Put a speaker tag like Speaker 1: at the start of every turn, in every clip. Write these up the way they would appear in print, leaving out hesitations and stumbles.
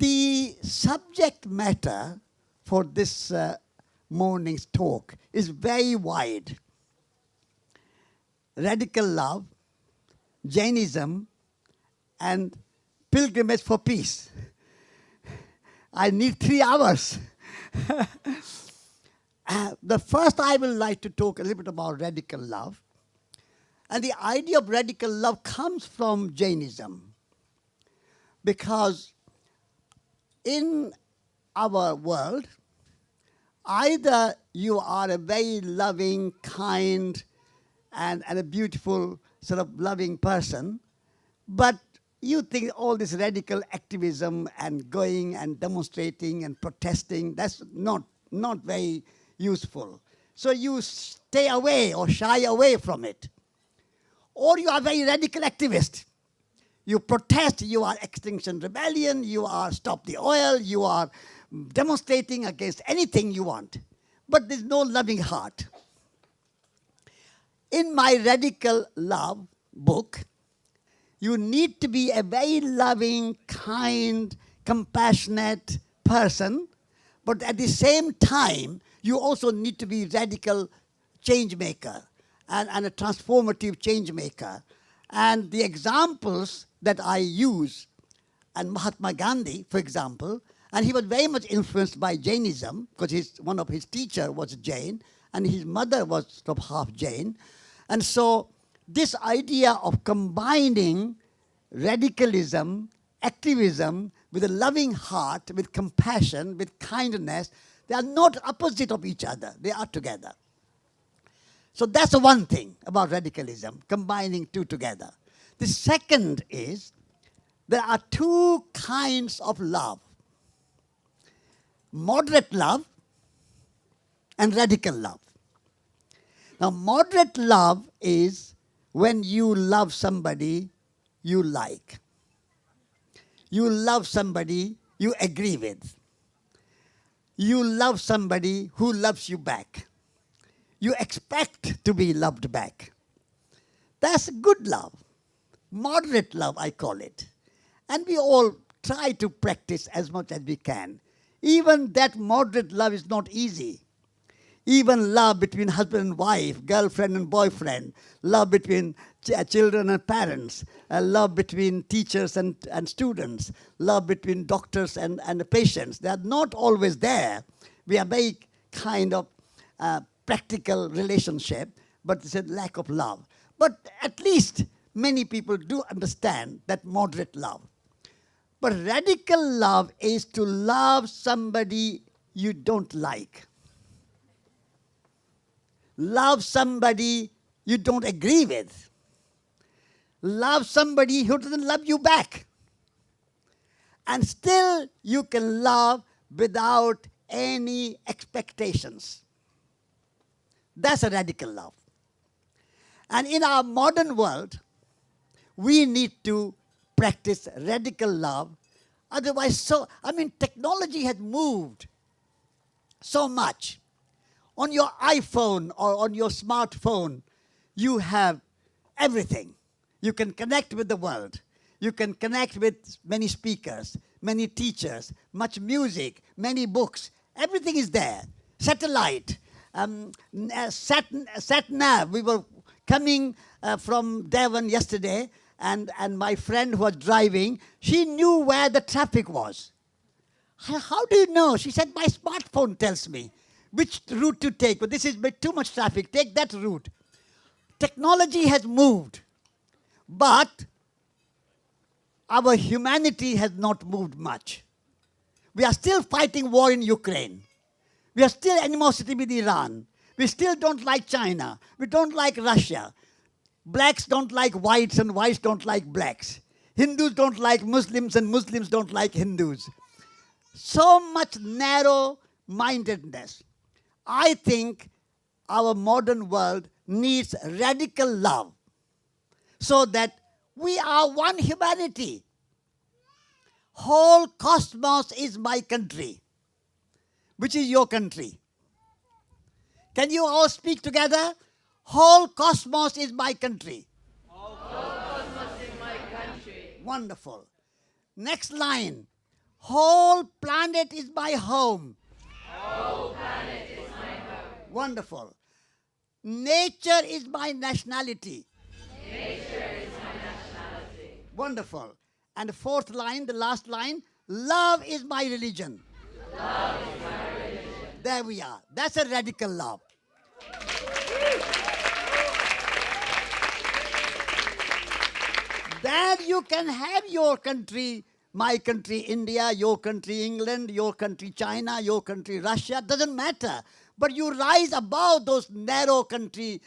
Speaker 1: The subject matter for this morning's talk is very wide. Radical love, Jainism, and pilgrimage for peace. I need 3 hours. The first I would like to talk a little bit about radical love. And the idea of radical love comes from Jainism. Because in our world, either you are a very loving, kind, and a beautiful sort of loving person, but you think all this radical activism and going and demonstrating and protesting, that's not very useful. So you stay away or shy away from it. Or you are a very radical activist. You protest, you are Extinction Rebellion, you are Stop the Oil, you are demonstrating against anything you want. But there's no loving heart. In my Radical Love book, you need to be a very loving, kind, compassionate person, but at the same time, you also need to be radical change maker and a transformative change maker. And the examples that I use, and Mahatma Gandhi, for example, and he was very much influenced by Jainism, because one of his teachers was Jain, and his mother was sort of half Jain. And so this idea of combining radicalism, activism, with a loving heart, with compassion, with kindness, they are not opposite of each other. They are together. So that's the one thing about radicalism, combining two together. The second is there are 2 kinds of love. Moderate love and radical love. Now, moderate love is when you love somebody you like. You love somebody you agree with. You love somebody who loves you back. You expect to be loved back. That's good love. Moderate love, I call it. And we all try to practice as much as we can. Even that moderate love is not easy. Even love between husband and wife, girlfriend and boyfriend, love between children and parents, love between teachers and students, love between doctors and patients. They are not always there. We are very kind of practical relationship, but it's a lack of love. But at least many people do understand that moderate love. But radical love is to love somebody you don't like. Love somebody you don't agree with. Love somebody who doesn't love you back. And still you can love without any expectations. That's a radical love. And in our modern world, we need to practice radical love. Otherwise, technology has moved so much. On your iPhone or on your smartphone, you have everything. You can connect with the world. You can connect with many speakers, many teachers, much music, many books. Everything is there. Satellite, sat-nav. We were coming from Devon yesterday, and my friend who was driving, she knew where the traffic was. How do you know? She said, my smartphone tells me which route to take. But this is too much traffic. Take that route. Technology has moved, but our humanity has not moved much. We are still fighting war in Ukraine. We are still animosity with Iran. We still don't like China. We don't like Russia. Blacks don't like whites and whites don't like blacks. Hindus don't like Muslims and Muslims don't like Hindus. So much narrow-mindedness. I think our modern world needs radical love so that we are one humanity. Whole cosmos is my country. Which is your country? Can you all speak together? Whole cosmos is my country.
Speaker 2: Whole cosmos is my country.
Speaker 1: Wonderful. Next line. Whole planet is my home. Wonderful. Nature is my nationality. Wonderful. And the fourth line, the last line, love is my religion. There we are. That's a radical love. Then you can have your country, my country, India, your country, England, your country, China, your country, Russia, doesn't matter. But you rise above those narrow country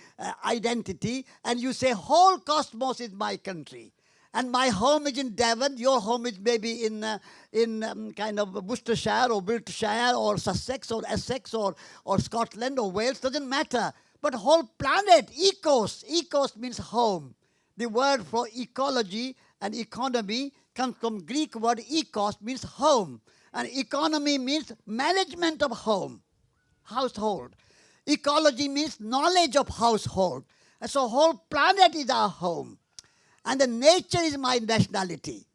Speaker 1: identity and you say, whole cosmos is my country. And my home is in Devon, your home is maybe in kind of Worcestershire or Wiltshire or Sussex or Essex or Scotland or Wales, doesn't matter. But whole planet, ecos means home. The word for ecology and economy comes from Greek word ekos, means home. And economy means management of home, household. Ecology means knowledge of household. And so whole planet is our home. And the nature is my nationality.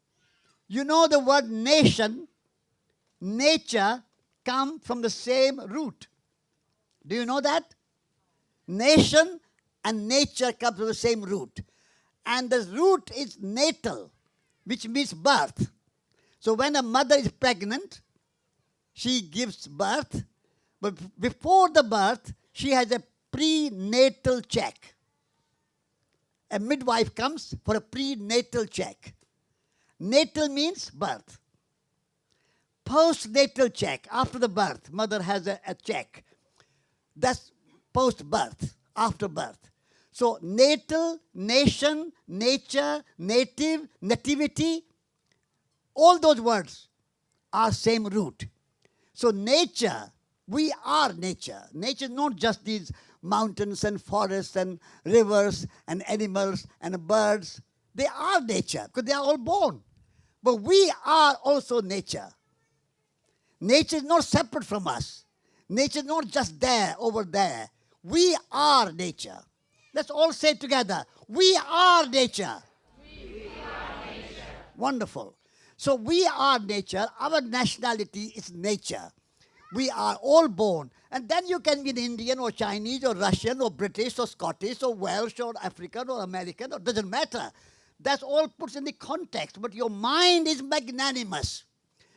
Speaker 1: You know the word nation, nature come from the same root. Do you know that? Nation and nature come from the same root. And the root is natal, which means birth. So when a mother is pregnant, she gives birth, but before the birth, she has a prenatal check. A midwife comes for a prenatal check. Natal means birth. Postnatal check, after the birth, mother has a check. That's post-birth, after birth. So natal, nation, nature, native, nativity, all those words are same root. So nature, we are nature. Nature is not just these mountains and forests and rivers and animals and birds. They are nature because they are all born. But we are also nature. Nature is not separate from us. Nature is not just there, over there. We are nature. Let's all say it together. We are nature. Wonderful. So we are nature. Our nationality is nature. We are all born. And then you can be an Indian or Chinese or Russian or British or Scottish or Welsh or African or American. It doesn't matter. That's all put in the context. But your mind is magnanimous.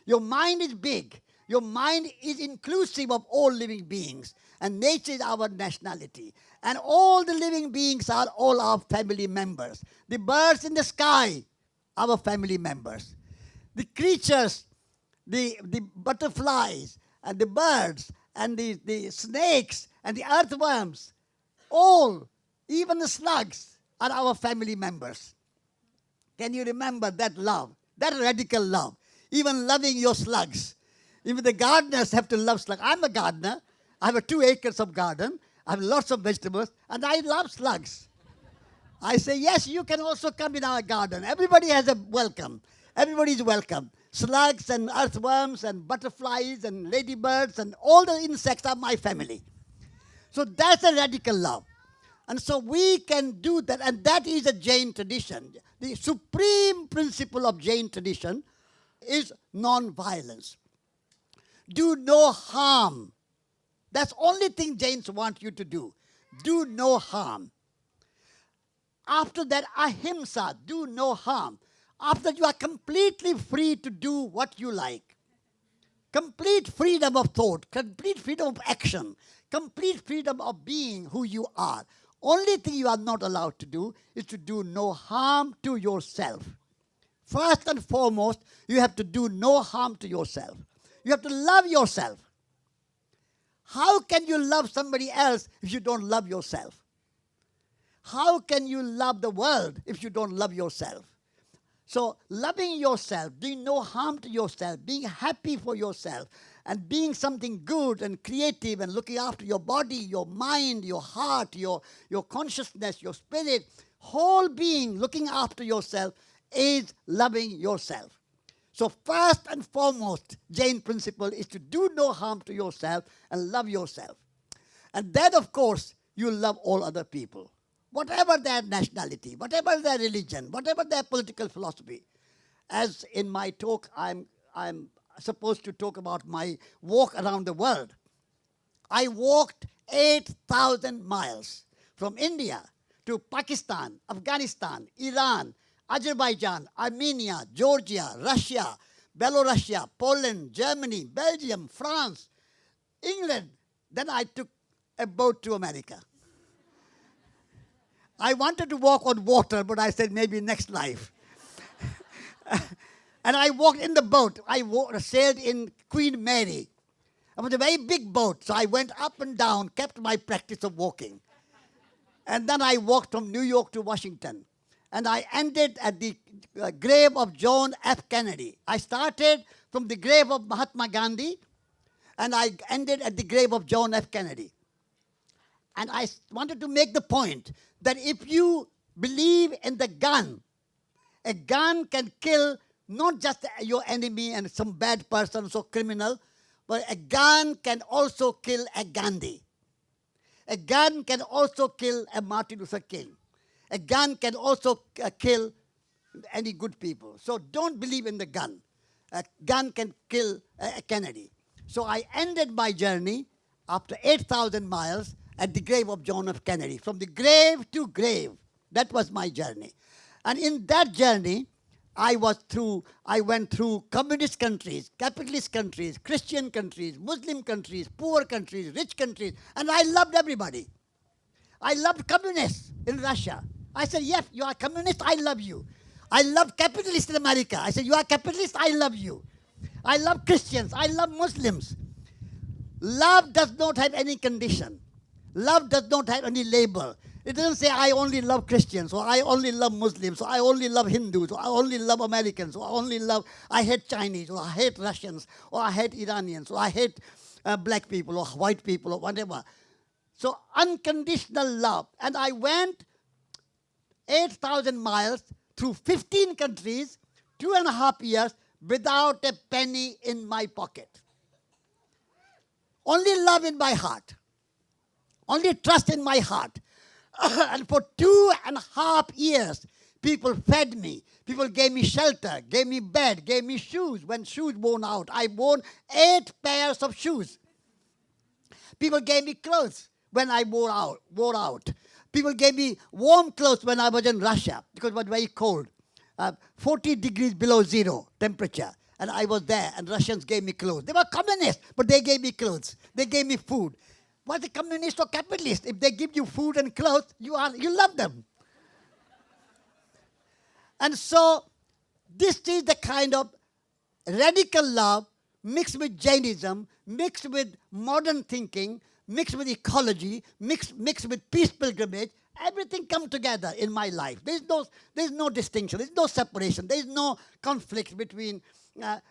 Speaker 1: Your mind is big. Your mind is inclusive of all living beings. And nature is our nationality. And all the living beings are all our family members. The birds in the sky, our family members. The creatures, the butterflies and the birds and the snakes and the earthworms, all, even the slugs, are our family members. Can you remember that love, that radical love? Even loving your slugs. Even the gardeners have to love slugs. I'm a gardener. I have 2 acres of garden. I have lots of vegetables, and I love slugs. I say, yes, you can also come in our garden. Everybody has a welcome. Everybody is welcome. Slugs and earthworms and butterflies and ladybirds and all the insects are my family. So that's a radical love. And so we can do that, and that is a Jain tradition. The supreme principle of Jain tradition is non-violence. Do no harm. That's the only thing Jains want you to do. Do no harm. After that, ahimsa, do no harm. After that, you are completely free to do what you like. Complete freedom of thought, complete freedom of action, complete freedom of being who you are. Only thing you are not allowed to do is to do no harm to yourself. First and foremost, you have to do no harm to yourself. You have to love yourself. How can you love somebody else if you don't love yourself? How can you love the world if you don't love yourself? So loving yourself, doing no harm to yourself, being happy for yourself, and being something good and creative and looking after your body, your mind, your heart, your consciousness, your spirit, whole being, looking after yourself is loving yourself. So first and foremost, Jain principle is to do no harm to yourself and love yourself. And then, of course, you love all other people. Whatever their nationality, whatever their religion, whatever their political philosophy. As in my talk, I'm supposed to talk about my walk around the world. I walked 8,000 miles from India to Pakistan, Afghanistan, Iran, Azerbaijan, Armenia, Georgia, Russia, Belarus, Poland, Germany, Belgium, France, England. Then I took a boat to America. I wanted to walk on water, but I said maybe next life. And I walked in the boat. I sailed in Queen Mary. It was a very big boat, so I went up and down, kept my practice of walking. And then I walked from New York to Washington. And I ended at the grave of John F. Kennedy. I started from the grave of Mahatma Gandhi, and I ended at the grave of John F. Kennedy. And I wanted to make the point that if you believe in the gun, a gun can kill not just your enemy and some bad person, so criminal, but a gun can also kill a Gandhi. A gun can also kill a Martin Luther King. A gun can also kill any good people. So don't believe in the gun. A gun can kill a Kennedy. So I ended my journey after 8,000 miles at the grave of John F. Kennedy. From the grave to grave, that was my journey. And in that journey, I went through communist countries, capitalist countries, Christian countries, Muslim countries, poor countries, rich countries, and I loved everybody. I loved communists in Russia. I said, yes, you are communist, I love you. I love capitalists in America. I said, you are capitalist, I love you. I love Christians, I love Muslims. Love does not have any condition. Love does not have any label. It doesn't say, I only love Christians, or I only love Muslims, or I only love Hindus, or I only love Americans, or I hate Chinese, or I hate Russians, or I hate Iranians, or I hate black people, or white people, or whatever. So unconditional love. And I went 8,000 miles through 15 countries, 2.5 years, without a penny in my pocket. Only love in my heart. Only trust in my heart. And for 2.5 years, people fed me. People gave me shelter, gave me bed, gave me shoes. When shoes worn out, I wore 8 pairs of shoes. People gave me clothes when I wore out. People gave me warm clothes when I was in Russia because it was very cold. 40 degrees below zero temperature. And I was there, and Russians gave me clothes. They were communists, but they gave me clothes. They gave me food. Was a communist or capitalist? If they give you food and clothes, you love them. And so, this is the kind of radical love mixed with Jainism, mixed with modern thinking, mixed with ecology, mixed with peace pilgrimage. Everything come together in my life. There's no distinction. There's no separation. There's no conflict between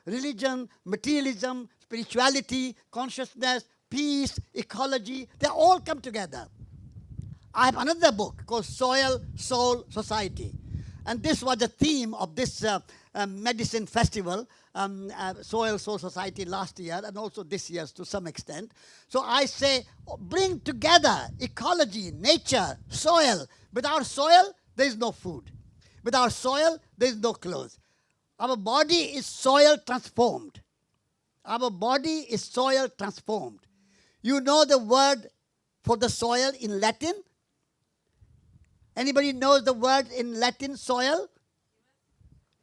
Speaker 1: religion, materialism, spirituality, consciousness, peace, ecology. They all come together. I have another book called Soil, Soul, Society. And this was the theme of this medicine festival, Soil, Soul, Society last year, and also this year to some extent. So I say, bring together ecology, nature, soil. Without soil, there is no food. Without soil, there is no clothes. Our body is soil transformed. Our body is soil transformed. You know the word for the soil in Latin? Anybody knows the word in Latin, soil?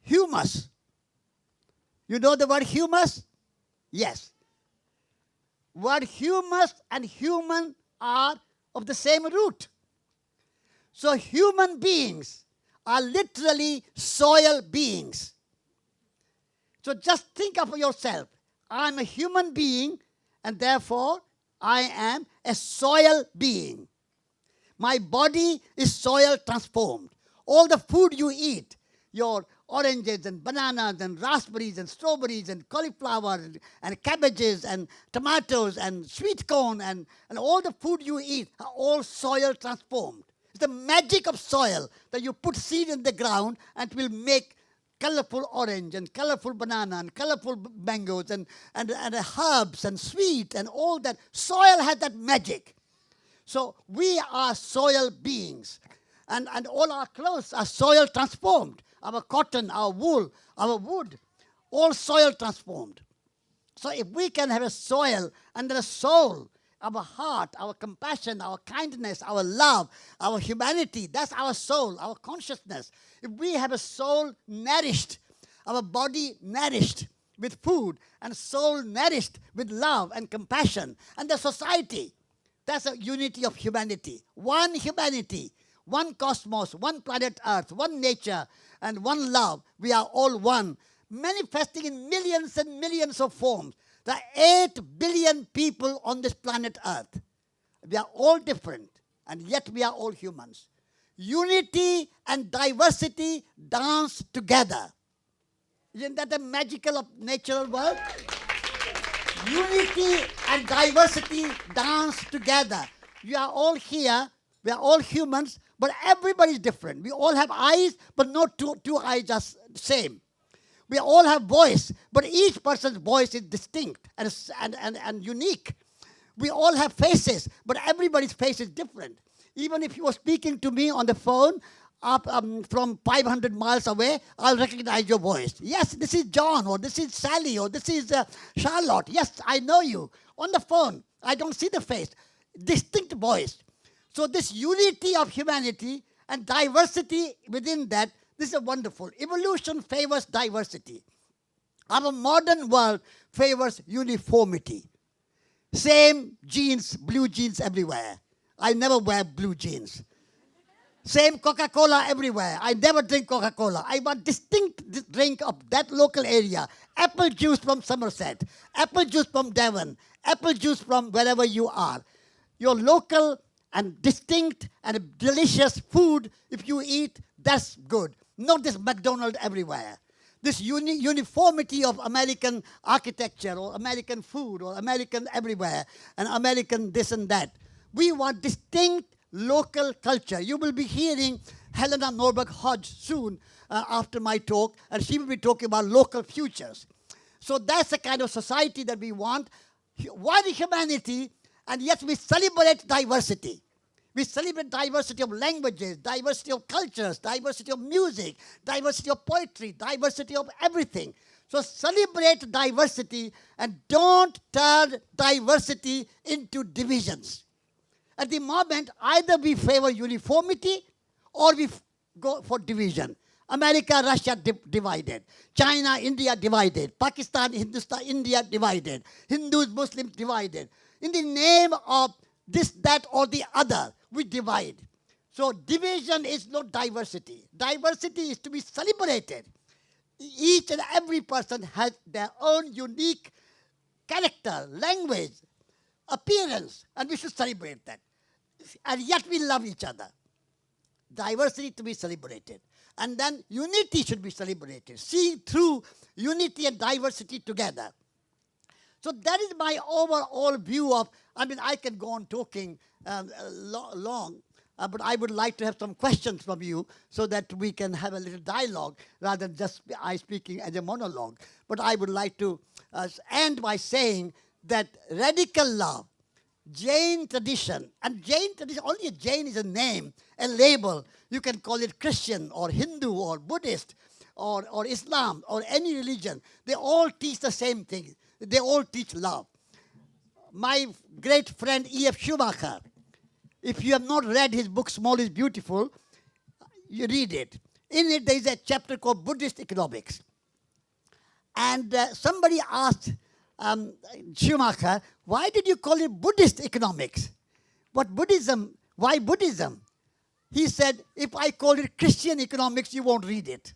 Speaker 1: Humus. You know the word humus? Yes. Word humus and human are of the same root. So human beings are literally soil beings. So just think of yourself. I'm a human being, and therefore I am a soil being. My body is soil transformed. All the food you eat, your oranges and bananas and raspberries and strawberries and cauliflower and cabbages and tomatoes and sweet corn and all the food you eat are all soil transformed. It's the magic of soil that you put seed in the ground and it will make colorful orange and colorful banana and colorful mangoes and herbs and sweet and all that. Soil has that magic. So we are soil beings. And all our clothes are soil transformed. Our cotton, our wool, our wood, all soil transformed. So if we can have a soil and a soul, our heart, our compassion, our kindness, our love, our humanity, that's our soul, our consciousness. If we have a soul nourished, our body nourished with food, and soul nourished with love and compassion, and the society, that's a unity of humanity, one cosmos, one planet Earth, one nature, and one love. We are all one, manifesting in millions and millions of forms. There are 8 billion people on this planet Earth. We are all different, and yet we are all humans. Unity and diversity dance together. Isn't that the magical of natural world? Unity and diversity dance together. We are all here, we are all humans, but everybody is different. We all have eyes, but not two eyes are same. We all have voice, but each person's voice is distinct and unique. We all have faces, but everybody's face is different. Even if you are speaking to me on the phone from 500 miles away, I'll recognize your voice. Yes, this is John, or this is Sally, or this is Charlotte. Yes, I know you. On the phone, I don't see the face. Distinct voice. So this unity of humanity and diversity within that, this is wonderful. Evolution favors diversity. Our modern world favors uniformity. Same jeans, blue jeans everywhere. I never wear blue jeans. Same Coca-Cola everywhere. I never drink Coca-Cola. I want distinct drink of that local area. Apple juice from Somerset. Apple juice from Devon. Apple juice from wherever you are. Your local and distinct and delicious food, if you eat, that's good. Not this McDonald's everywhere. This uniformity of American architecture or American food or American everywhere and American this and that. We want distinct local culture. You will be hearing Helena Norberg Hodge soon after my talk, and she will be talking about local futures. So that's the kind of society that we want. One humanity, and yet we celebrate diversity. We celebrate diversity of languages, diversity of cultures, diversity of music, diversity of poetry, diversity of everything. So celebrate diversity and don't turn diversity into divisions. At the moment, either we favor uniformity or we go for division. America, Russia divided. China, India divided. Pakistan, Hindustan, India divided. Hindus, Muslims divided. In the name of this, that, or the other, we divide. So division is not diversity. Diversity is to be celebrated. Each and every person has their own unique character, language, appearance, and we should celebrate that. And yet we love each other. Diversity to be celebrated. And then unity should be celebrated. See through unity and diversity together. So that is my overall view of, I can go on talking long, but I would like to have some questions from you so that we can have a little dialogue rather than just I speaking as a monologue. But I would like to end by saying that radical love, Jain tradition, and Jain tradition, only a Jain is a name, a label. You can call it Christian or Hindu or Buddhist or Islam or any religion. They all teach the same thing. They all teach love. My great friend E.F. Schumacher, if you have not read his book, Small is Beautiful, you read it. In it, there is a chapter called Buddhist Economics. And somebody asked Schumacher, why did you call it Buddhist economics? What Buddhism? Why Buddhism? He said, if I call it Christian economics, you won't read it.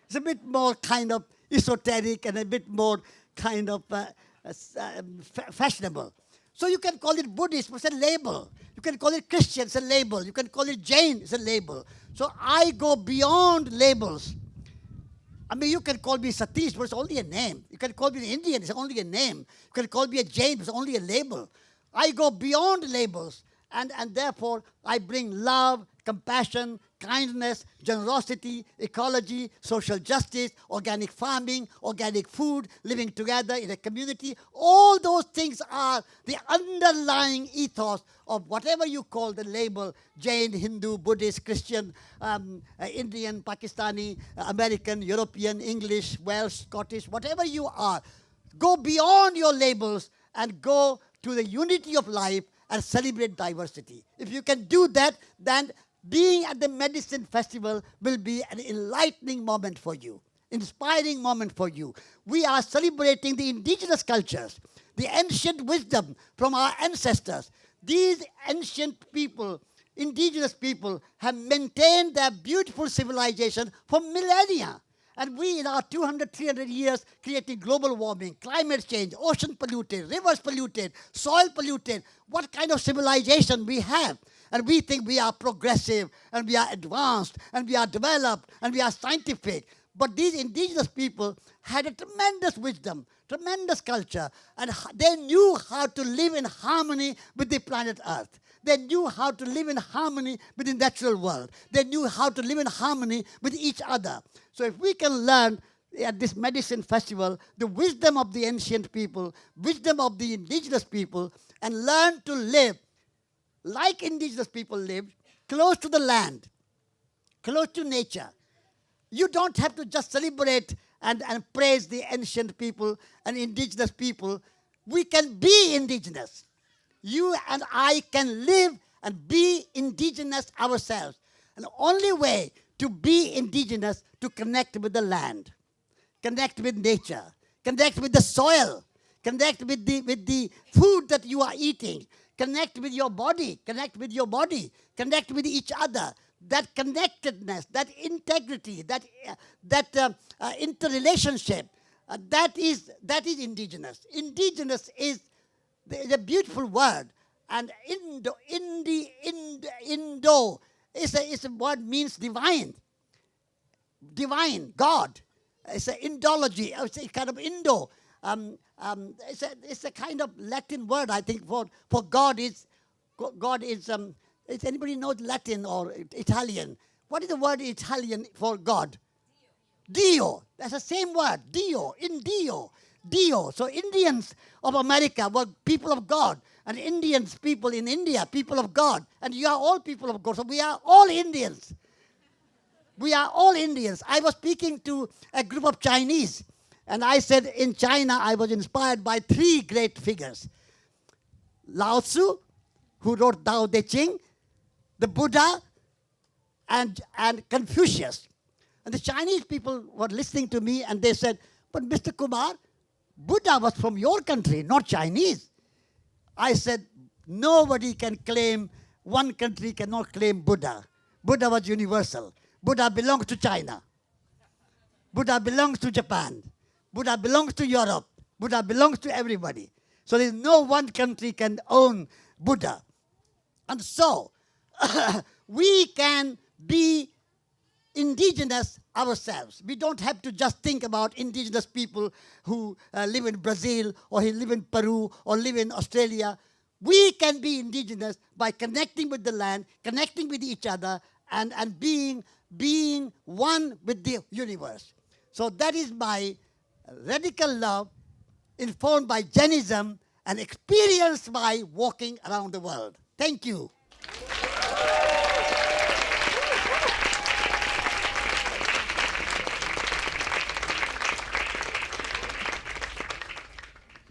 Speaker 1: It's a bit more kind of esoteric and a bit more kind of fashionable. So you can call it Buddhist, it's a label. You can call it Christian, it's a label. You can call it Jain, it's a label. So I go beyond labels. You can call me Satish, but it's only a name. You can call me an Indian, it's only a name. You can call me a Jain, it's only a label. I go beyond labels, and therefore I bring love, compassion, kindness, generosity, ecology, social justice, organic farming, organic food, living together in a community. All those things are the underlying ethos of whatever you call the label, Jain, Hindu, Buddhist, Christian, Indian, Pakistani, American, European, English, Welsh, Scottish, whatever you are. Go beyond your labels and go to the unity of life and celebrate diversity. If you can do that, then being at the medicine festival will be an enlightening moment for you, inspiring moment for you. We are celebrating the indigenous cultures, the ancient wisdom from our ancestors. These ancient people, indigenous people, have maintained their beautiful civilization for millennia. And we, in our 200, 300 years, creating global warming, climate change, ocean polluted, rivers polluted, soil polluted. What kind of civilization we have? And we think we are progressive, and we are advanced, and we are developed, and we are scientific. But these indigenous people had a tremendous wisdom, tremendous culture, and they knew how to live in harmony with the planet Earth. They knew how to live in harmony with the natural world. They knew how to live in harmony with each other. So if we can learn at this medicine festival the wisdom of the ancient people, wisdom of the indigenous people, and learn to live like indigenous people lived, close to the land, close to nature. You don't have to just celebrate and praise the ancient people and indigenous people. We can be indigenous. You and I can live and be indigenous ourselves. And the only way to be indigenous to connect with the land, connect with nature, connect with the soil, connect with the food that you are eating, connect with your body, connect with each other. That connectedness, that integrity, that interrelationship, that is indigenous. Indigenous is a beautiful word, and Indo is a word means divine, God. It's an Indology. It's a kind of Indo. It's a kind of Latin word, I think, for God is. Does anybody know Latin or Italian? What is the word in Italian for God? Dio. That's the same word. Dio. In Dio. Dio. So Indians of America were people of God. And Indians, people in India, people of God. And you are all people of God. So we are all Indians. We are all Indians. I was speaking to a group of Chinese. And I said in China, I was inspired by three great figures. Lao Tzu, who wrote Tao Te Ching, the Buddha, and Confucius. And the Chinese people were listening to me and they said, but Mr. Kumar, Buddha was from your country, not Chinese. I said, nobody can claim, one country cannot claim Buddha. Buddha was universal. Buddha belongs to China. Buddha belongs to Japan. Buddha belongs to Europe. Buddha belongs to everybody. So there's no one country can own Buddha. And so, we can be indigenous ourselves. We don't have to just think about indigenous people who live in Brazil or who live in Peru or live in Australia. We can be indigenous by connecting with the land, connecting with each other, and being one with the universe. So that is my radical love, informed by Jainism and experienced by walking around the world. Thank you.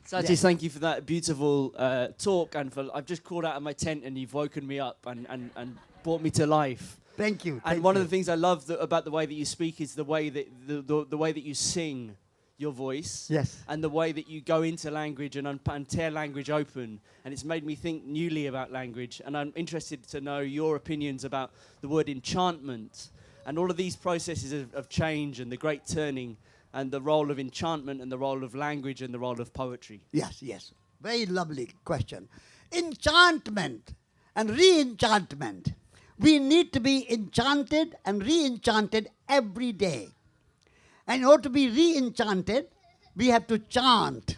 Speaker 2: Satish,
Speaker 1: Yes.
Speaker 2: thank you for that beautiful talk, and I've just crawled out of my tent and you've woken me up and brought me to life.
Speaker 1: Thank you.
Speaker 2: And one of the things I love about the way that you speak is the way that the way that you sing your voice.
Speaker 1: Yes.
Speaker 2: And the way that you go into language and tear language open. And it's made me think newly about language. And I'm interested to know your opinions about the word enchantment and all of these processes of change and the great turning and the role of enchantment and the role of language and the role of poetry.
Speaker 1: Yes, yes. Very lovely question. Enchantment and re-enchantment. We need to be enchanted and re-enchanted every day. And in order to be re-enchanted, we have to chant.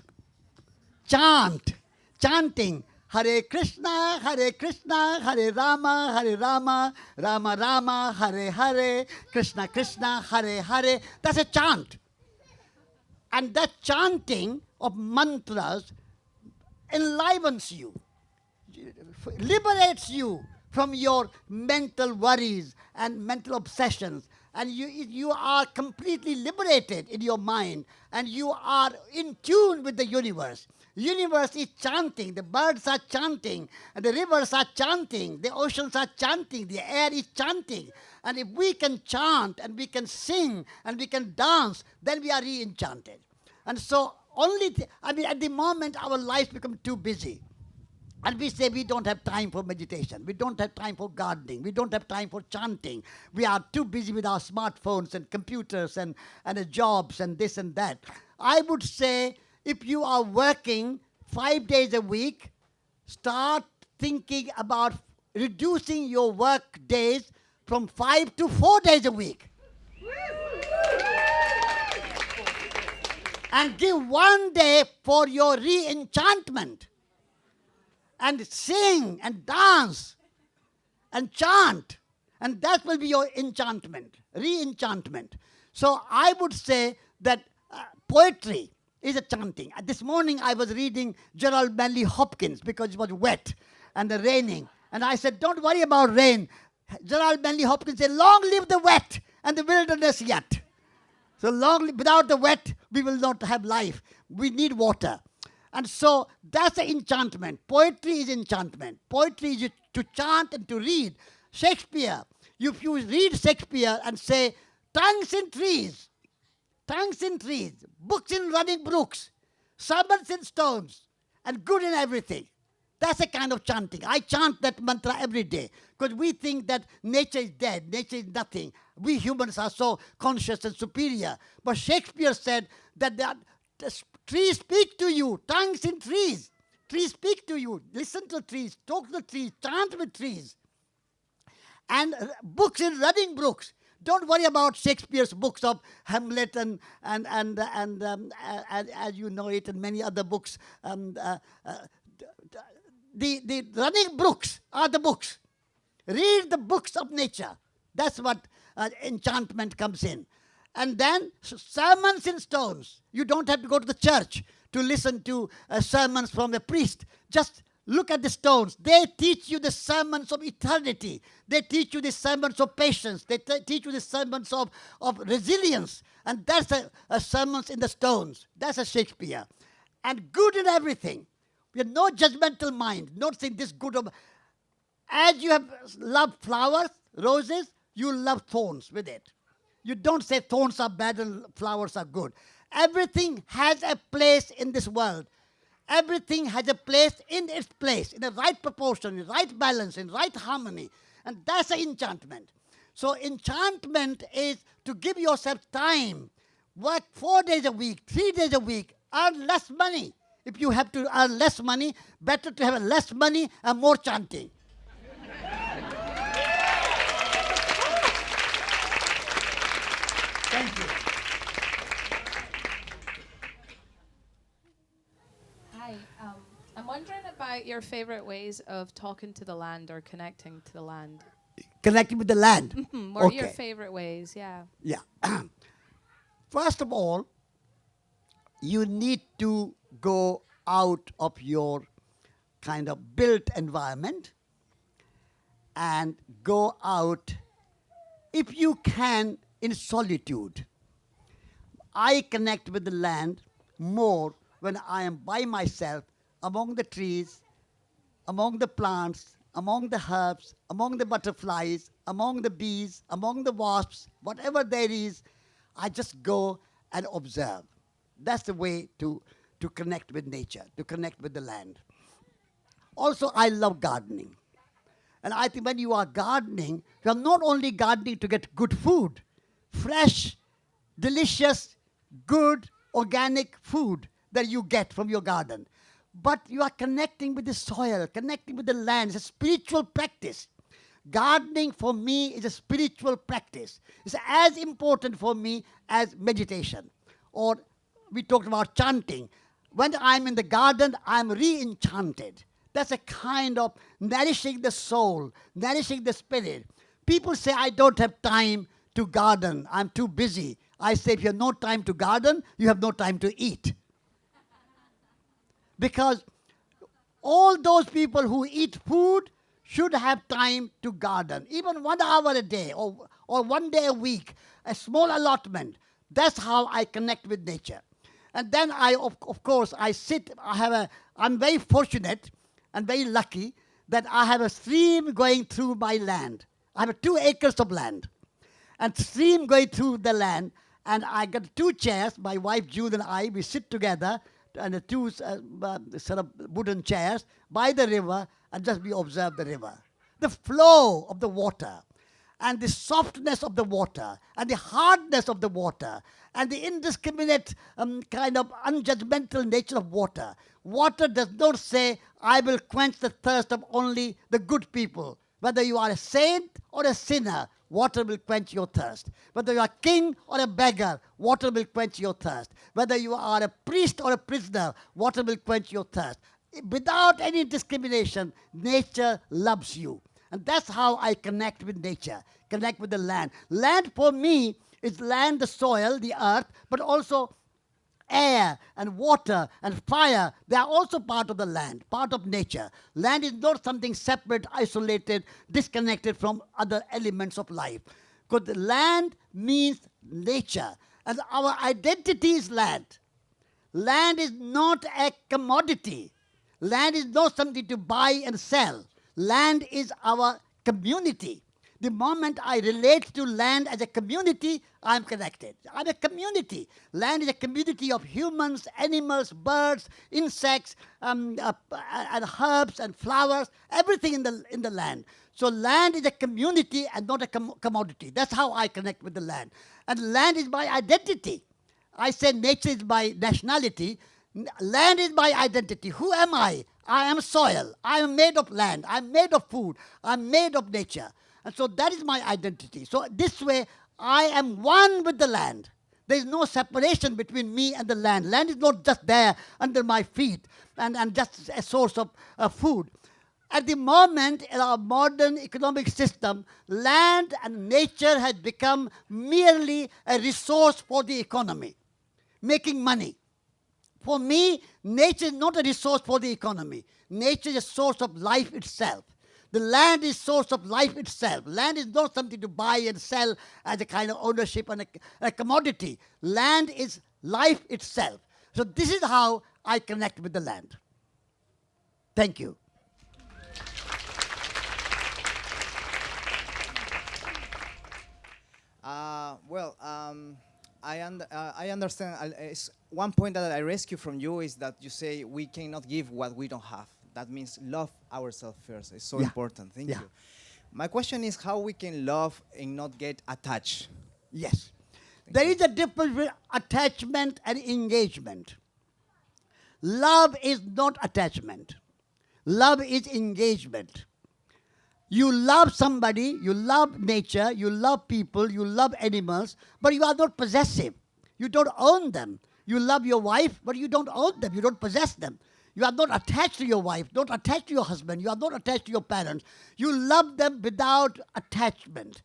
Speaker 1: Chant. Chanting. Hare Krishna, Hare Rama, Rama Rama, Hare Hare, Krishna Krishna, Hare Hare. That's a chant. And that chanting of mantras enlivens you, liberates you from your mental worries and mental obsessions. and you are completely liberated in your mind, and you are in tune with the universe. Universe is chanting, the birds are chanting, and the rivers are chanting, the oceans are chanting, the air is chanting. And if we can chant and we can sing and we can dance, then we are re-enchanted. And so at the moment our lives become too busy. And we say we don't have time for meditation. We don't have time for gardening. We don't have time for chanting. We are too busy with our smartphones and computers and jobs and this and that. I would say if you are working 5 days a week, start thinking about reducing your work days from 5 to 4 days a week. And give 1 day for your re-enchantment. And sing and dance and chant. And that will be your enchantment, re-enchantment. So I would say that poetry is a chanting. This morning I was reading Gerald Manley Hopkins because it was wet and the raining. And I said, don't worry about rain. Gerald Manley Hopkins said, long live the wet and the wilderness yet. So without the wet, we will not have life. We need water. And so that's the enchantment. Poetry is enchantment. Poetry is to chant and to read. Shakespeare, if you read Shakespeare and say, tongues in trees, books in running brooks, sermons in stones, and good in everything. That's a kind of chanting. I chant that mantra every day because we think that nature is dead, nature is nothing. We humans are so conscious and superior. But Shakespeare said that trees speak to you, tongues in trees. Trees speak to you. Listen to trees, talk to trees, chant with trees. And books in running brooks. Don't worry about Shakespeare's books of Hamlet and as you know it, and many other books. The running brooks are the books. Read the books of nature. That's what enchantment comes in. And then sermons in stones. You don't have to go to the church to listen to sermons from a priest. Just look at the stones. They teach you the sermons of eternity. They teach you the sermons of patience. They teach you the sermons of resilience. And that's a sermons in the stones. That's a Shakespeare. And good in everything. We have no judgmental mind. Not saying this good or... As you have loved flowers, roses, you love thorns with it. You don't say thorns are bad and flowers are good. Everything has a place in this world. Everything has a place, in the right proportion, in right balance, in right harmony. And that's the enchantment. So enchantment is to give yourself time. Work 4 days a week, 3 days a week, earn less money. If you have to earn less money, better to have less money and more chanting. Thank you.
Speaker 3: Hi. I'm wondering about your favorite ways of talking to the land or connecting to the land.
Speaker 1: Connecting with the land.
Speaker 3: What are your favorite ways? Yeah.
Speaker 1: Yeah. First of all, you need to go out of your kind of built environment and go out, if you can, in solitude. I connect with the land more when I am by myself among the trees, among the plants, among the herbs, among the butterflies, among the bees, among the wasps, whatever there is, I just go and observe. That's the way to connect with nature, to connect with the land. Also, I love gardening. And I think when you are gardening, you are not only gardening to get good food, fresh, delicious, good, organic food that you get from your garden, but you are connecting with the soil, connecting with the land. It's a spiritual practice. Gardening for me is a spiritual practice. It's as important for me as meditation. Or we talked about chanting. When I'm in the garden, I'm re-enchanted. That's a kind of nourishing the soul, nourishing the spirit. People say, I don't have time to garden. I'm too busy. I say, if you have no time to garden, you have no time to eat. Because all those people who eat food should have time to garden, even 1 hour a day or or 1 day a week, a small allotment. That's how I connect with nature. And then of course, I'm very fortunate and very lucky that I have a stream going through my land. I have 2 acres of land and stream going through the land. And I got 2 chairs, my wife June and I, we sit together and the 2 sort of wooden chairs by the river and just we observe the river. The flow of the water and the softness of the water and the hardness of the water and the indiscriminate kind of unjudgmental nature of water. Water does not say, I will quench the thirst of only the good people. Whether you are a saint or a sinner, water will quench your thirst. Whether you are a king or a beggar, water will quench your thirst. Whether you are a priest or a prisoner, water will quench your thirst. Without any discrimination, nature loves you. And that's how I connect with nature, connect with the land. Land for me is land, the soil, the earth, but also air and water and fire. They are also part of the land, part of nature. Land is not something separate, isolated, disconnected from other elements of life. Because the land means nature. And our identity is land. Land is not a commodity. Land is not something to buy and sell. Land is our community. The moment I relate to land as a community, I'm connected. I'm a community. Land is a community of humans, animals, birds, insects, and herbs and flowers, everything in the land. So land is a community and not a commodity. That's how I connect with the land. And land is my identity. I say nature is my nationality. Land is my identity. Who am I? I am soil. I am made of land. I'm made of food. I'm made of nature. And so that is my identity. So this way, I am one with the land. There is no separation between me and the land. Land is not just there under my feet and just a source of food. At the moment, in our modern economic system, land and nature has become merely a resource for the economy, making money. For me, nature is not a resource for the economy. Nature is a source of life itself. The land is source of life itself. Land is not something to buy and sell as a kind of ownership and a commodity. Land is life itself. So this is how I connect with the land. Thank you.
Speaker 4: I understand. One point that I rescue from you is that you say we cannot give what we don't have. That means love ourselves first. It's so important. Thank you. My question is how we can love and not get attached.
Speaker 1: Yes. There is a difference between attachment and engagement. Love is not attachment. Love is engagement. You love somebody, you love nature, you love people, you love animals, but you are not possessive. You don't own them. You love your wife, but you don't own them. You don't possess them. You are not attached to your wife, not attached to your husband. You are not attached to your parents. You love them without attachment.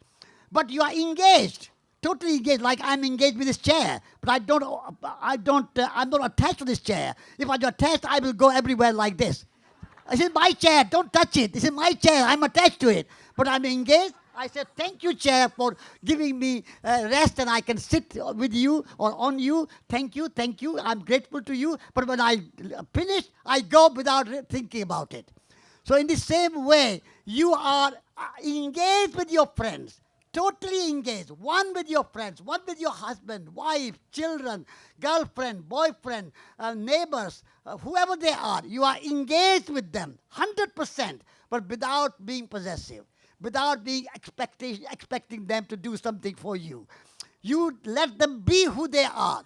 Speaker 1: But you are engaged, totally engaged, like I'm engaged with this chair. But I'm not attached to this chair. If I'm attached, I will go everywhere like this. This is my chair, don't touch it. This is my chair, I'm attached to it. But I'm engaged. I said, thank you, chair, for giving me rest and I can sit with you or on you. Thank you, I'm grateful to you. But when I finish, I go without thinking about it. So in the same way, you are engaged with your friends, totally engaged, one with your friends, one with your husband, wife, children, girlfriend, boyfriend, neighbors, whoever they are. You are engaged with them, 100%, but without being possessive. Without being expecting them to do something for you. You let them be who they are.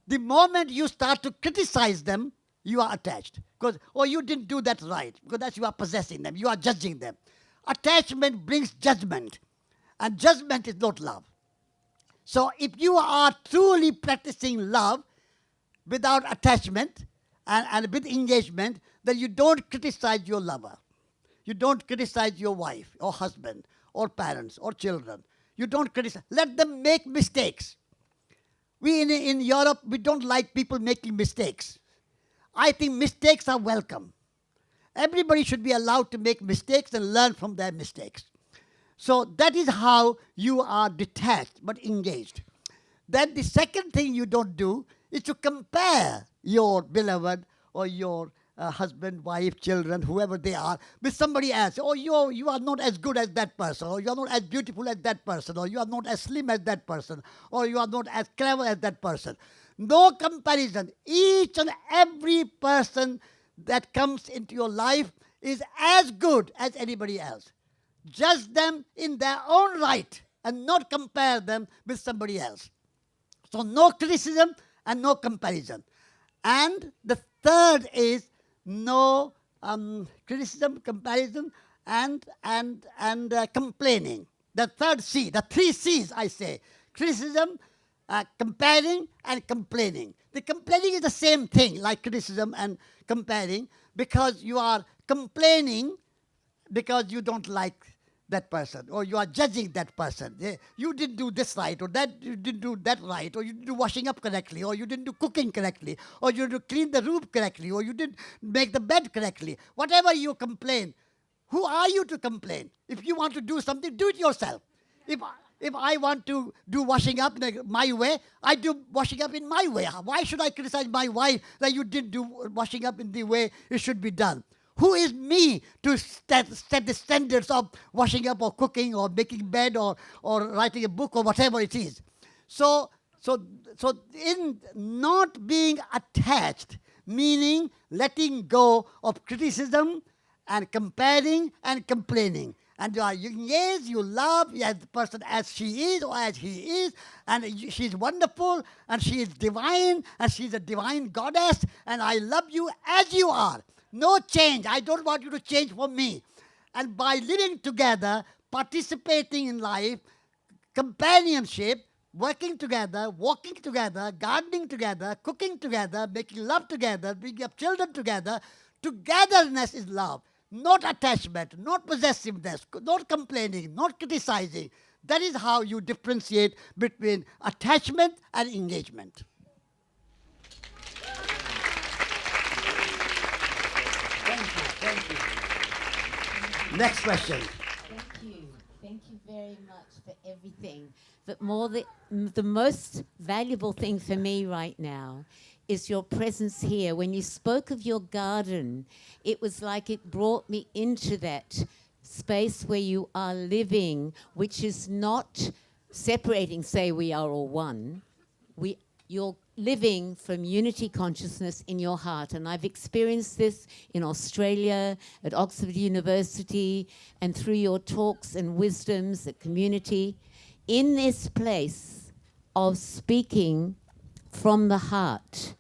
Speaker 1: The moment you start to criticize them, you are attached. Because, you didn't do that right. Because that's you are possessing them. You are judging them. Attachment brings judgment. And judgment is not love. So if you are truly practicing love without attachment and with engagement, then you don't criticize your lover. You don't criticize your wife or husband or parents or children. You don't criticize. Let them make mistakes. We in Europe, we don't like people making mistakes. I think mistakes are welcome. Everybody should be allowed to make mistakes and learn from their mistakes. So that is how you are detached but engaged. Then the second thing you don't do is to compare your beloved or your husband, wife, children, whoever they are, with somebody else. Oh, you are not as good as that person, or you are not as beautiful as that person, or you are not as slim as that person, or you are not as clever as that person. No comparison. Each and every person that comes into your life is as good as anybody else. Judge them in their own right and not compare them with somebody else. So no criticism and no comparison. And the third is no criticism, comparison, and complaining. The third C, the three C's I say: criticism, comparing, and complaining. The complaining is the same thing like criticism and comparing, because you are complaining because you don't like that person, or you are judging that person. You didn't do this right, or that you didn't do that right, or you didn't do washing up correctly, or you didn't do cooking correctly, or you didn't clean the room correctly, or you didn't make the bed correctly. Whatever you complain, who are you to complain? If you want to do something, do it yourself. If I want to do washing up my way, I do washing up in my way. Why should I criticize my wife that you didn't do washing up in the way it should be done? Who is me to set the standards of washing up or cooking or making bed or writing a book or whatever it is? So in not being attached, meaning letting go of criticism and comparing and complaining. And you are engaged, you love the person as she is or as he is, and she's wonderful, and she is divine, and she's a divine goddess, and I love you as you are. No change. I don't want you to change for me. And by living together, participating in life, companionship, working together, walking together, gardening together, cooking together, making love together, bringing up children together, togetherness is love. Not attachment, not possessiveness, not complaining, not criticizing. That is how you differentiate between attachment and engagement. Thank you. Next question.
Speaker 5: Thank you. Thank you very much for everything. But the most valuable thing for me right now is your presence here. When you spoke of your garden, it was like it brought me into that space where you are living, which is not separating, say we are all one. You're living from unity consciousness in your heart. And I've experienced this in Australia, at Oxford University, and through your talks and wisdoms, the community. In this place of speaking from the heart,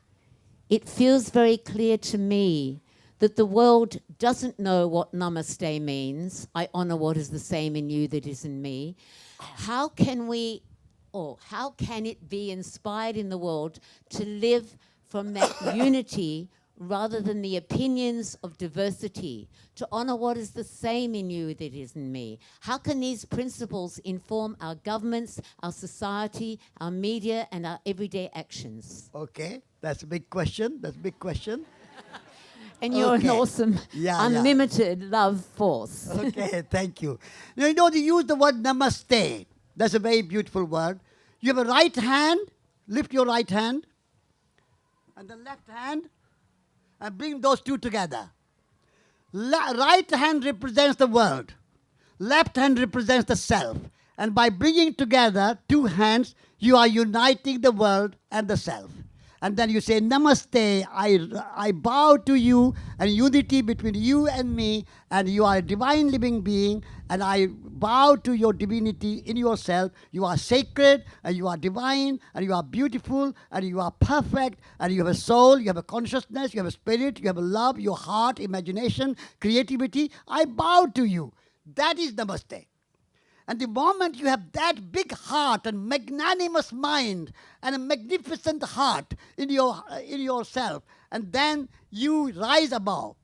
Speaker 5: it feels very clear to me that the world doesn't know what namaste means. I honor what is the same in you that is in me. How can it be inspired in the world to live from that unity rather than the opinions of diversity, to honor what is the same in you that is in me? How can these principles inform our governments, our society, our media, and our everyday actions?
Speaker 1: Okay, that's a big question.
Speaker 5: And you're an awesome, unlimited love force.
Speaker 1: Okay, thank you. You know, you use the word namaste. That's a very beautiful word. You have a right hand, lift your right hand, and the left hand, and bring those two together. Right hand represents the world. Left hand represents the self. And by bringing together two hands, you are uniting the world and the self. And then you say, Namaste, I bow to you, and unity between you and me, and you are a divine living being, and I bow to your divinity in yourself. You are sacred, and you are divine, and you are beautiful, and you are perfect, and you have a soul, you have a consciousness, you have a spirit, you have a love, your heart, imagination, creativity. I bow to you. That is Namaste. And the moment you have that big heart and magnanimous mind and a magnificent heart in yourself, and then you rise above.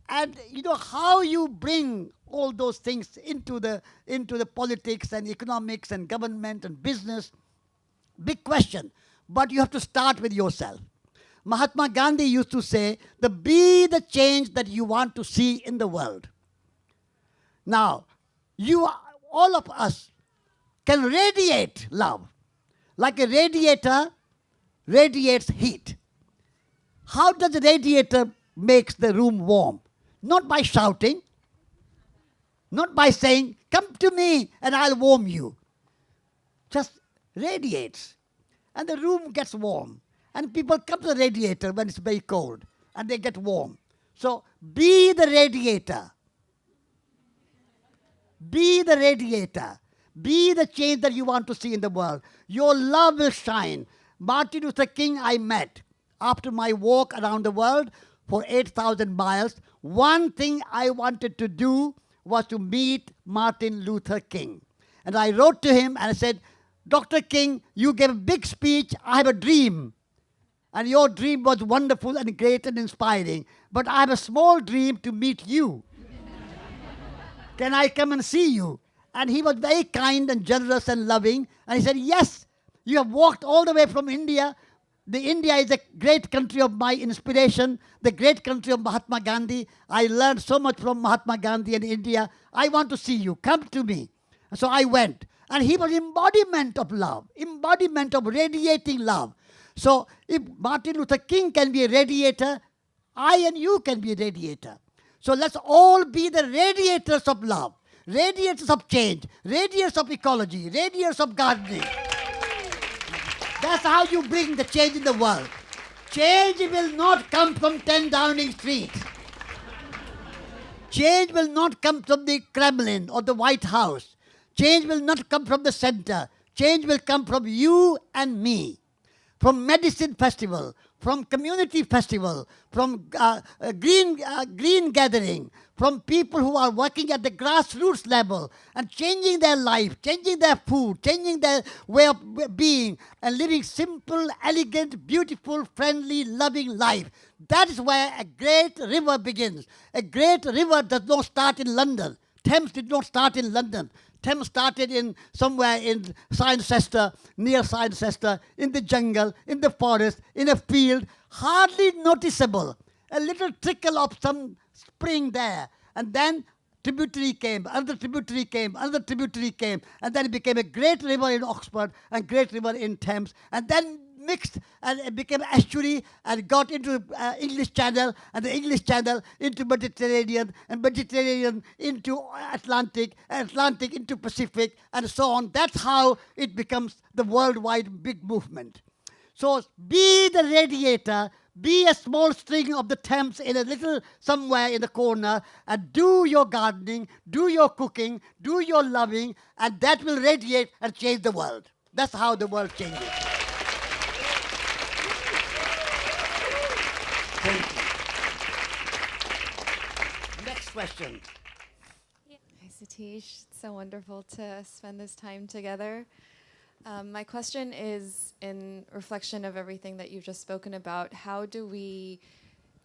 Speaker 1: And you know how you bring all those things into the politics and economics and government and business. Big question. But you have to start with yourself. Mahatma Gandhi used to say, be the change that you want to see in the world. Now, all of us can radiate love. Like a radiator radiates heat. How does the radiator makes the room warm? Not by shouting, not by saying, come to me and I'll warm you. Just radiates. And the room gets warm. And people come to the radiator when it's very cold and they get warm. So be the radiator. Be the radiator. Be the change that you want to see in the world. Your love will shine. Martin Luther King I met after my walk around the world for 8,000 miles. One thing I wanted to do was to meet Martin Luther King. And I wrote to him and I said, Dr. King, you gave a big speech. I have a dream. And your dream was wonderful and great and inspiring. But I have a small dream to meet you. Can I come and see you? And he was very kind and generous and loving. And he said, yes, you have walked all the way from India. India is a great country of my inspiration, the great country of Mahatma Gandhi. I learned so much from Mahatma Gandhi in India. I want to see you. Come to me. And so I went. And he was embodiment of love, embodiment of radiating love. So if Martin Luther King can be a radiator, I and you can be a radiator. So let's all be the radiators of love, radiators of change, radiators of ecology, radiators of gardening. That's how you bring the change in the world. Change will not come from 10 Downing Street. Change will not come from the Kremlin or the White House. Change will not come from the center. Change will come from you and me. From Medicine Festival, from Community Festival, from green gathering, from people who are working at the grassroots level and changing their life, changing their food, changing their way of being, and living simple, elegant, beautiful, friendly, loving life. That is where a great river begins. A great river does not start in London. Thames did not start in London. Thames started in somewhere in Cirencester, near Cirencester, in the jungle, in the forest, in a field, hardly noticeable. A little trickle of some spring there. And then tributary came, another tributary came, another tributary came. And then it became a great river in Oxford and great river in Thames. And then mixed and it became estuary and got into English Channel and the English Channel into Mediterranean and Mediterranean into Atlantic and Atlantic into Pacific and so on. That's how it becomes the worldwide big movement. So be the radiator, be a small string of the Thames in a little somewhere in the corner and do your gardening, do your cooking, do your loving, and that will radiate and change the world. That's how the world changes. Thank you. Next question.
Speaker 6: Hi, Satish. It's so wonderful to spend this time together. My question is, in reflection of everything that you've just spoken about, how do we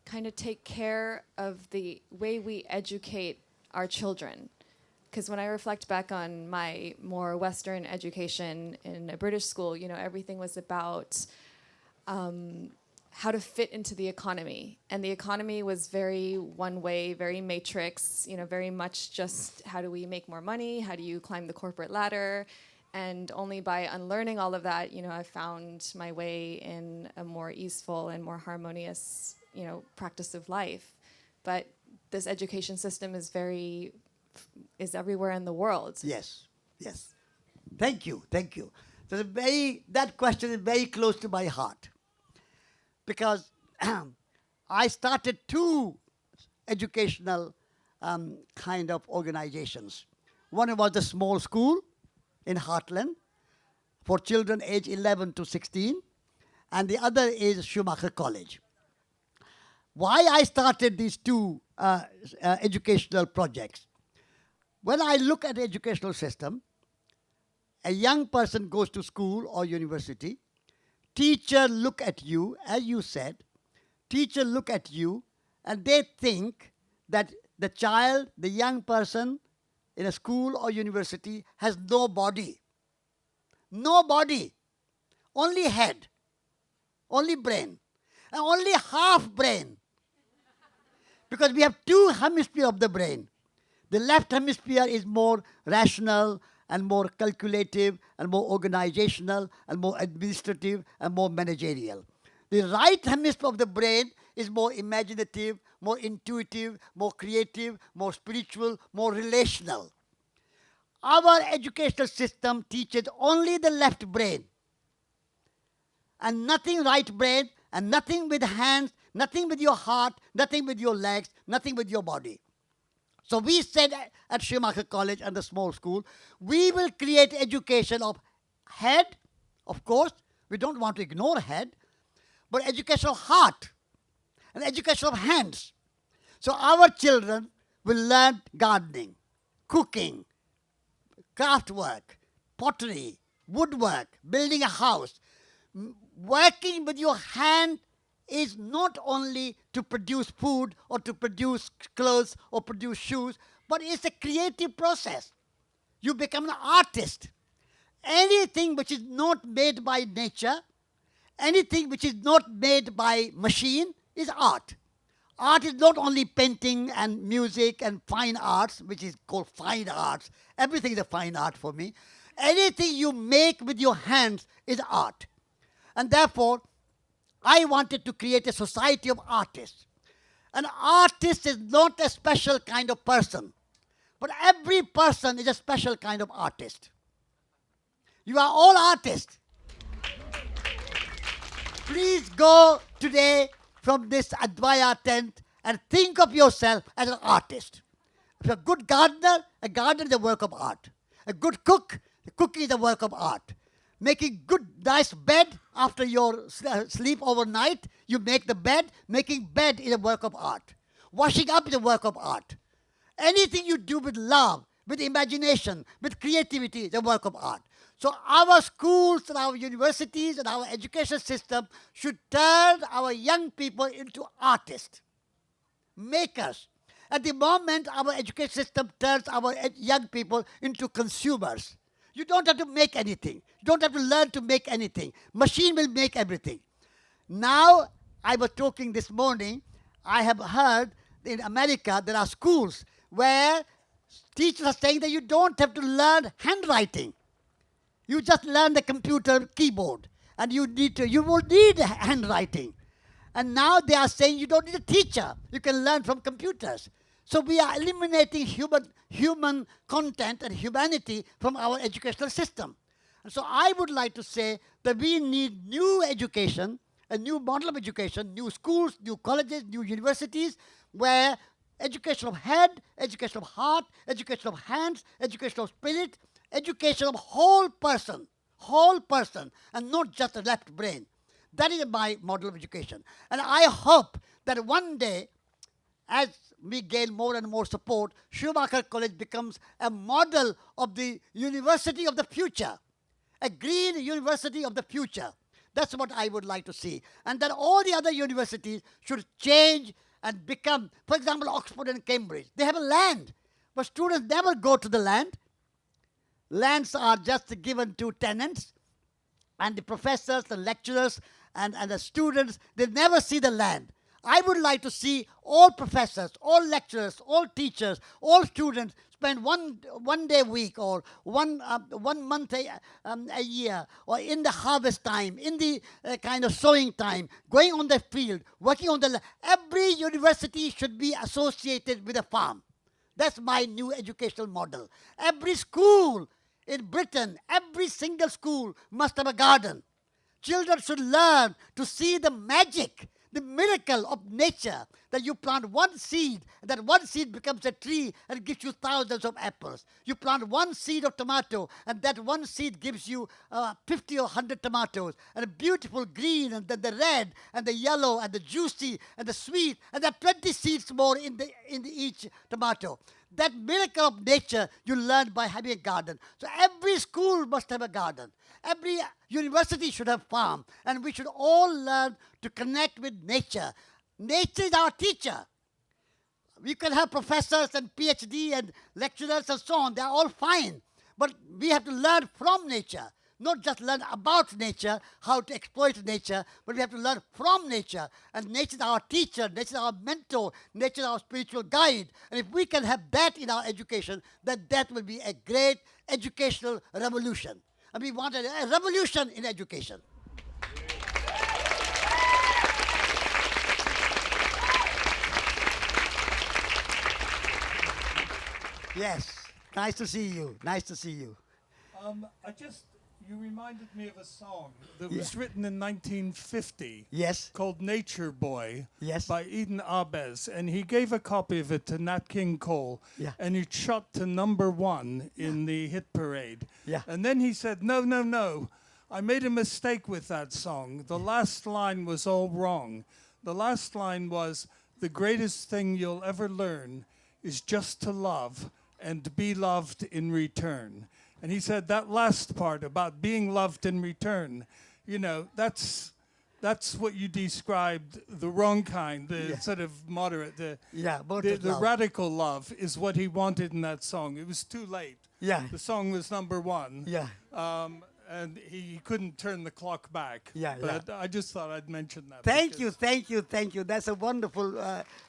Speaker 6: kind of take care of the way we educate our children? Because when I reflect back on my more Western education in a British school, you know, everything was about how to fit into the economy. And the economy was very one way, very matrix, you know, very much just how do we make more money? How do you climb the corporate ladder? And only by unlearning all of that, you know, I found my way in a more easeful and more harmonious, you know, practice of life. But this education system is everywhere in the world.
Speaker 1: Yes, yes. Thank you, thank you. That question is very close to my heart. Because I started 2 educational kind of organizations. One was a small school in Heartland for children aged 11 to 16, and the other is Schumacher College. Why I started these 2 educational projects? When I look at the educational system, a young person goes to school or university, teacher look at you, as you said, teacher look at you, and they think that the child, the young person in a school or university has no body. No body. Only head. Only brain. And only half brain. Because we have 2 hemispheres of the brain. The left hemisphere is more rational and more calculative and more organizational and more administrative and more managerial. The right hemisphere of the brain is more imaginative, more intuitive, more creative, more spiritual, more relational. Our educational system teaches only the left brain and nothing right brain and nothing with hands, nothing with your heart, nothing with your legs, nothing with your body. So we said at Schumacher College and the small school, we will create education of head, of course, we don't want to ignore head, but education of heart and education of hands. So our children will learn gardening, cooking, craft work, pottery, woodwork, building a house. Working with your hand is not only to produce food or to produce clothes or produce shoes, but it's a creative process. You become an artist. Anything which is not made by nature, anything which is not made by machine is art. Art is not only painting and music and fine arts, which is called fine arts. Everything is a fine art for me. Anything you make with your hands is art. And therefore, I wanted to create a society of artists. An artist is not a special kind of person, but every person is a special kind of artist. You are all artists. Please go today from this advaya tent and think of yourself as an artist. If you're a good gardener, a garden is a work of art. A good cook, the cooking is a work of art. Making good, nice bed after your sleep overnight, you make the bed. Making bed is a work of art. Washing up is a work of art. Anything you do with love, with imagination, with creativity is a work of art. So our schools and our universities and our education system should turn our young people into artists, makers. At the moment, our education system turns our young people into consumers. You don't have to make anything. You don't have to learn to make anything. Machine will make everything. Now, I was talking this morning, I have heard in America there are schools where teachers are saying that you don't have to learn handwriting. You just learn the computer keyboard and you will need handwriting. And now they are saying you don't need a teacher. You can learn from computers. So we are eliminating human content and humanity from our educational system. And so I would like to say that we need new education, a new model of education, new schools, new colleges, new universities, where education of head, education of heart, education of hands, education of spirit, education of whole person, and not just the left brain. That is my model of education. And I hope that one day, as we gain more and more support, Schumacher College becomes a model of the university of the future, a green university of the future. That's what I would like to see. And that all the other universities should change and become, for example, Oxford and Cambridge. They have a land, but students never go to the land. Lands are just given to tenants, and the professors, the lecturers, and the students, they never see the land. I would like to see all professors, all lecturers, all teachers, all students spend one day a week or one month a year, or in the harvest time, in the kind of sowing time, going on the field, working on the land. Every university should be associated with a farm. That's my new educational model. Every school in Britain, every single school must have a garden. Children should learn to see the magic, the miracle of nature, that you plant one seed, and that one seed becomes a tree and gives you thousands of apples. You plant one seed of tomato, and that one seed gives you 50 or 100 tomatoes, and a beautiful green, and then the red, and the yellow, and the juicy, and the sweet, and there are 20 seeds more in each tomato. That miracle of nature you learn by having a garden. So every school must have a garden. Every university should have farm. And we should all learn to connect with nature. Nature is our teacher. We can have professors and PhD and lecturers and so on. They are all fine. But we have to learn from nature. not just learn about nature, how to exploit nature, but we have to learn from nature. And nature is our teacher, nature is our mentor, nature is our spiritual guide. And if we can have that in our education, then that will be a great educational revolution. And we want a revolution in education. Yes, nice to see you. Nice to see you.
Speaker 7: You reminded me of a song that was written in 1950.
Speaker 1: Yes.
Speaker 7: Called Nature Boy.
Speaker 1: Yes.
Speaker 7: By Eden Abes. And he gave a copy of it to Nat King Cole.
Speaker 1: Yeah.
Speaker 7: And it shot to #1 in the hit parade.
Speaker 1: Yeah.
Speaker 7: And then he said, no. I made a mistake with that song. The last line was all wrong. The last line was, the greatest thing you'll ever learn is just to love and be loved in return. And he said that last part about being loved in return, that's what you described, the wrong kind, the sort of moderate, the radical love is what he wanted in that song. It was too late.
Speaker 1: Yeah.
Speaker 7: The song was #1.
Speaker 1: Yeah.
Speaker 7: And he couldn't turn the clock back.
Speaker 1: Yeah,
Speaker 7: but I just thought I'd mention that.
Speaker 1: Thank you. That's a wonderful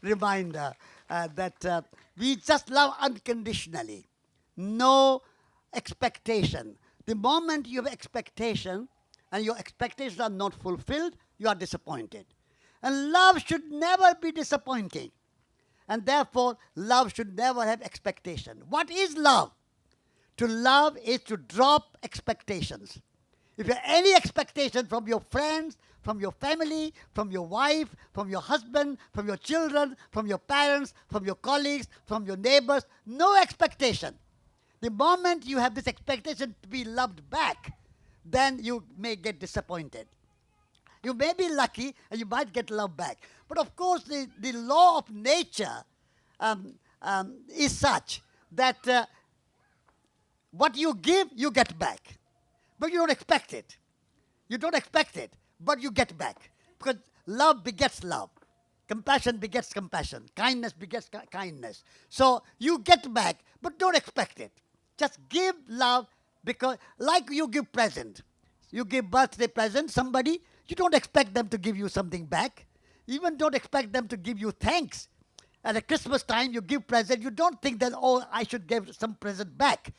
Speaker 1: reminder that we just love unconditionally. No expectation. The moment you have expectation and your expectations are not fulfilled, you are disappointed. And love should never be disappointing. And therefore, love should never have expectation. What is love? To love is to drop expectations. If you have any expectation from your friends, from your family, from your wife, from your husband, from your children, from your parents, from your colleagues, from your neighbors, no expectation. The moment you have this expectation to be loved back, then you may get disappointed. You may be lucky and you might get love back. But of course, the law of nature is such that what you give, you get back. But you don't expect it. You don't expect it, but you get back. Because love begets love. Compassion begets compassion. Kindness begets kindness. So you get back, but don't expect it. Just give love, because like you give present. You give birthday present somebody, you don't expect them to give you something back. Even don't expect them to give you thanks. At Christmas time, you give present, you don't think that, oh, I should give some present back.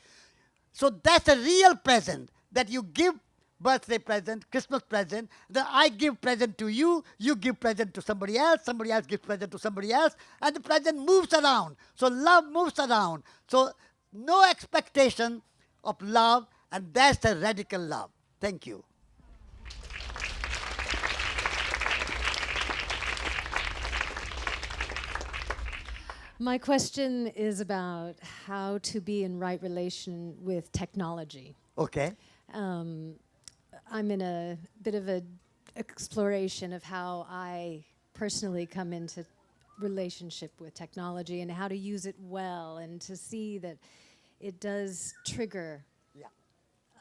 Speaker 1: So that's a real present, that you give birthday present, Christmas present, then I give present to you, you give present to somebody else gives present to somebody else, and the present moves around. So love moves around. So no expectation of love, and that's the radical love. Thank you.
Speaker 8: My question is about how to be in right relation with technology.
Speaker 1: Okay.
Speaker 8: I'm in a bit of an exploration of how I personally come into relationship with technology and how to use it well, and to see that it does trigger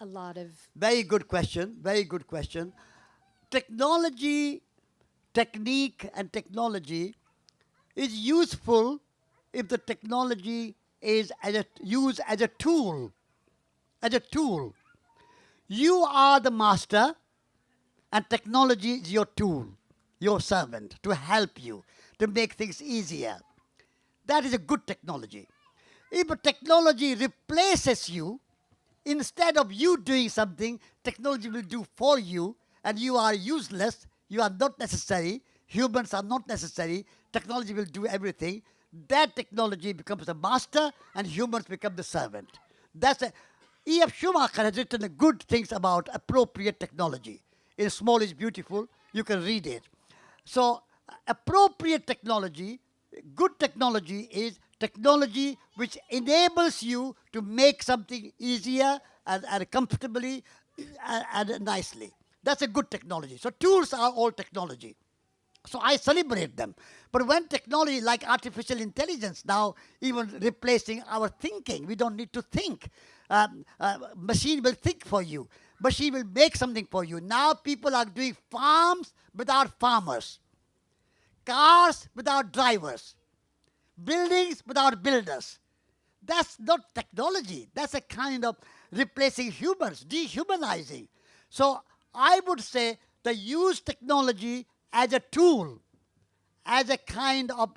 Speaker 8: a lot of...
Speaker 1: Very good question. Very good question. Technology, technique and technology is useful if the technology is used as a tool. As a tool. You are the master and technology is your tool, your servant, to help you, to make things easier. That is a good technology. If a technology replaces you, instead of you doing something, technology will do for you, and you are useless, you are not necessary, humans are not necessary, technology will do everything, that technology becomes the master and humans become the servant. That's a... E.F. Schumacher has written good things about appropriate technology. In Small is Beautiful, you can read it. So, appropriate technology, good technology is technology which enables you to make something easier and comfortably and nicely. That's a good technology. So, tools are all technology. So I celebrate them. But when technology like artificial intelligence now even replacing our thinking, we don't need to think. Machine will think for you. Machine will make something for you. Now people are doing farms without farmers. Cars without drivers. Buildings without builders. That's not technology. That's a kind of replacing humans, dehumanizing. So I would say to use technology as a tool, as a kind of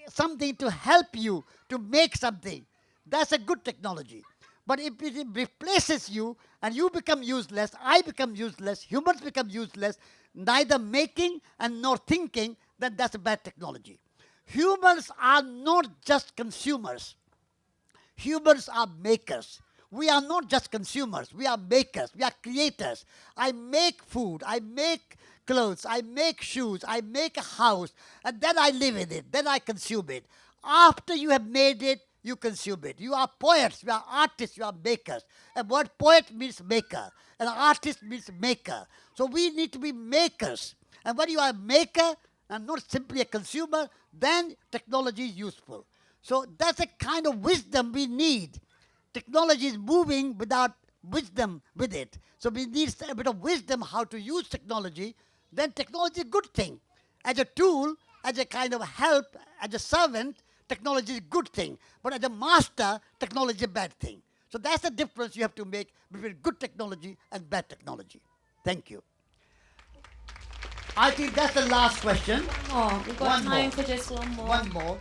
Speaker 1: something to help you to make something. That's a good technology. But if it replaces you and you become useless, I become useless, humans become useless, neither making and nor thinking, then that's a bad technology. Humans are not just consumers. Humans are makers. We are not just consumers, we are makers, we are creators. I make food, I make clothes, I make shoes, I make a house, and then I live in it, then I consume it. After you have made it, you consume it. You are poets, you are artists, you are makers. A word poet means maker, and artist means maker. So we need to be makers. And when you are a maker and not simply a consumer, then technology is useful. So that's a kind of wisdom we need. Technology is moving without wisdom with it. So we need a bit of wisdom how to use technology. Then technology is a good thing. As a tool, as a kind of help, as a servant, technology is a good thing. But as a master, technology is a bad thing. So that's the difference you have to make between good technology and bad technology. Thank you. I think that's the last question.
Speaker 9: One more. We've got
Speaker 1: One
Speaker 9: time
Speaker 1: more.
Speaker 9: for just one more.
Speaker 1: One more.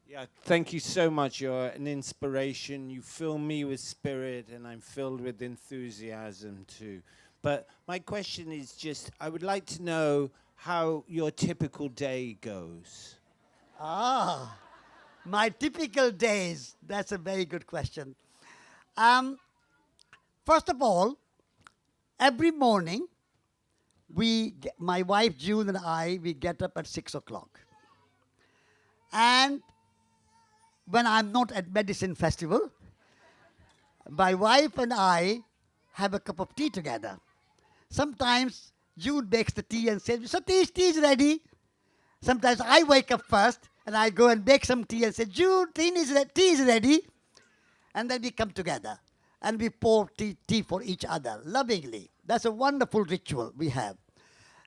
Speaker 10: Yeah, thank you so much. You're an inspiration. You fill me with spirit, and I'm filled with enthusiasm too. But my question is just, I would like to know how your typical day goes.
Speaker 1: My typical days. That's a very good question. First of all, every morning, my wife June and I, we get up at 6 o'clock. And when I'm not at Medicine Festival, my wife and I have a cup of tea together. Sometimes June makes the tea and says, Satish, tea is ready. Sometimes I wake up first and I go and make some tea and say, June, tea is ready. And then we come together and we pour tea for each other lovingly. That's a wonderful ritual we have.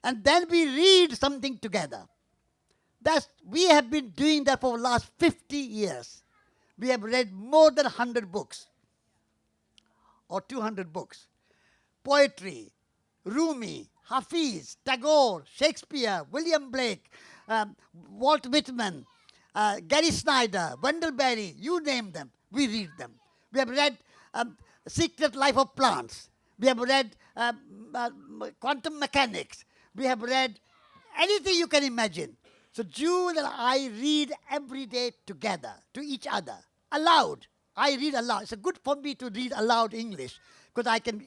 Speaker 1: And then we read something together. We have been doing that for the last 50 years. We have read more than 100 books or 200 books. Poetry, Rumi, Hafiz, Tagore, Shakespeare, William Blake, Walt Whitman, Gary Snyder, Wendell Berry, you name them, we read them. We have read Secret Life of Plants. We have read Quantum Mechanics. We have read anything you can imagine. So June and I read every day together, to each other, aloud. I read aloud. It's good for me to read aloud English because I can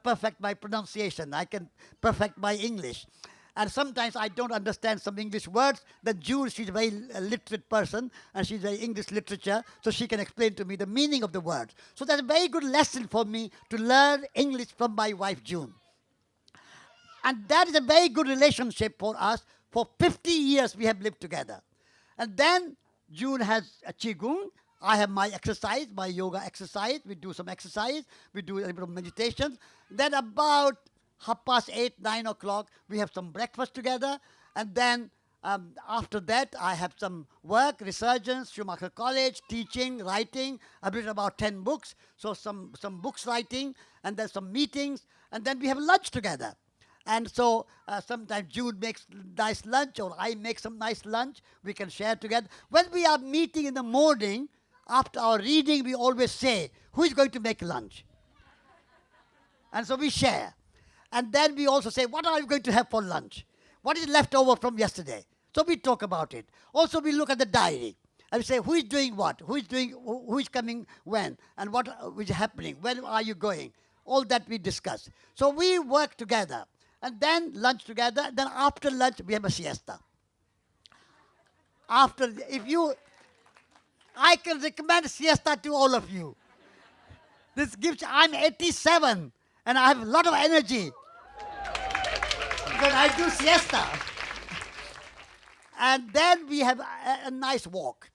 Speaker 1: perfect my pronunciation. I can perfect my English. And sometimes I don't understand some English words. Then June, she's a very literate person, and she's a English literature, so she can explain to me the meaning of the words. So that's a very good lesson for me to learn English from my wife, June. And that is a very good relationship for us. For 50 years, we have lived together. And then June has a Qigong. I have my exercise, my yoga exercise. We do some exercise. We do a little bit of meditation. Then about 8:30, 9 o'clock, we have some breakfast together. And then after that, I have some work, resurgence, Schumacher College, teaching, writing. I've written about 10 books. So some books writing, and then some meetings. And then we have lunch together. And so sometimes June makes nice lunch or I make some nice lunch. We can share together. When we are meeting in the morning, after our reading, we always say, who is going to make lunch? And so we share. And then we also say, what are you going to have for lunch? What is left over from yesterday? So we talk about it. Also, we look at the diary. And we say, who is doing what? Who is coming when? And what is happening? When are you going? All that we discuss. So we work together. And then lunch together. Then after lunch, we have a siesta. I can recommend siesta to all of you. I'm 87 and I have a lot of energy. Because I do siesta. And then we have a nice walk.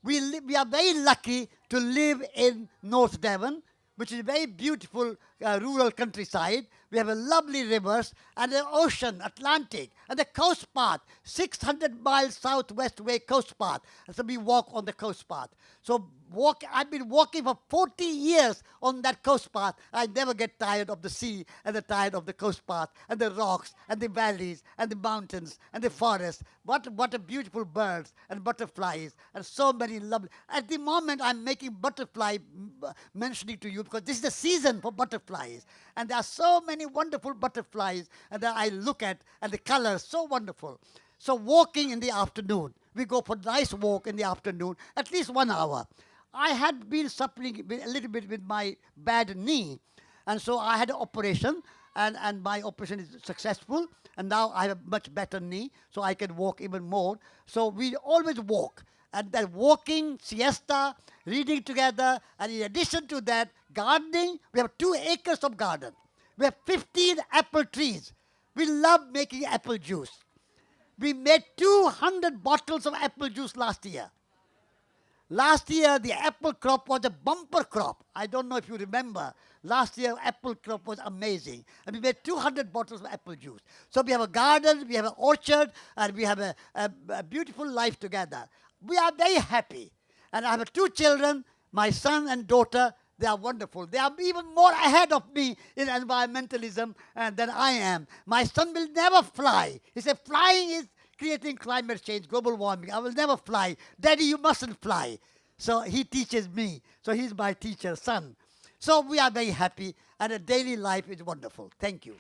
Speaker 1: We are very lucky to live in North Devon, which is a very beautiful rural countryside. We have a lovely rivers and the ocean, Atlantic, and the coast path, 600 miles southwest way coast path. And so we walk on the coast path. So I've been walking for 40 years on that coast path. I never get tired of the sea and tired of the coast path and the rocks and the valleys and the mountains and the forest. What a beautiful birds and butterflies and so many lovely. At the moment, I'm making butterfly mentioning to you because this is the season for butterflies. And there are so many wonderful butterflies and that I look at and the colors so wonderful. So walking in the afternoon. We go for a nice walk in the afternoon, at least 1 hour. I had been suffering a little bit with my bad knee. And so I had an operation, and my operation is successful. And now I have a much better knee, so I can walk even more. So we always walk. And that walking, siesta, reading together, and in addition to that, gardening. We have 2 acres of garden. We have 15 apple trees. We love making apple juice. We made 200 bottles of apple juice last year. Last year, the apple crop was a bumper crop. I don't know if you remember. Last year, apple crop was amazing. And we made 200 bottles of apple juice. So we have a garden, we have an orchard, and we have a beautiful life together. We are very happy. And I have 2 children, my son and daughter. They are wonderful. They are even more ahead of me in environmentalism than I am. My son will never fly. He said, flying is creating climate change, global warming. I will never fly. Daddy, you mustn't fly. So he teaches me. So he's my teacher, son. So we are very happy, and a daily life is wonderful. Thank you.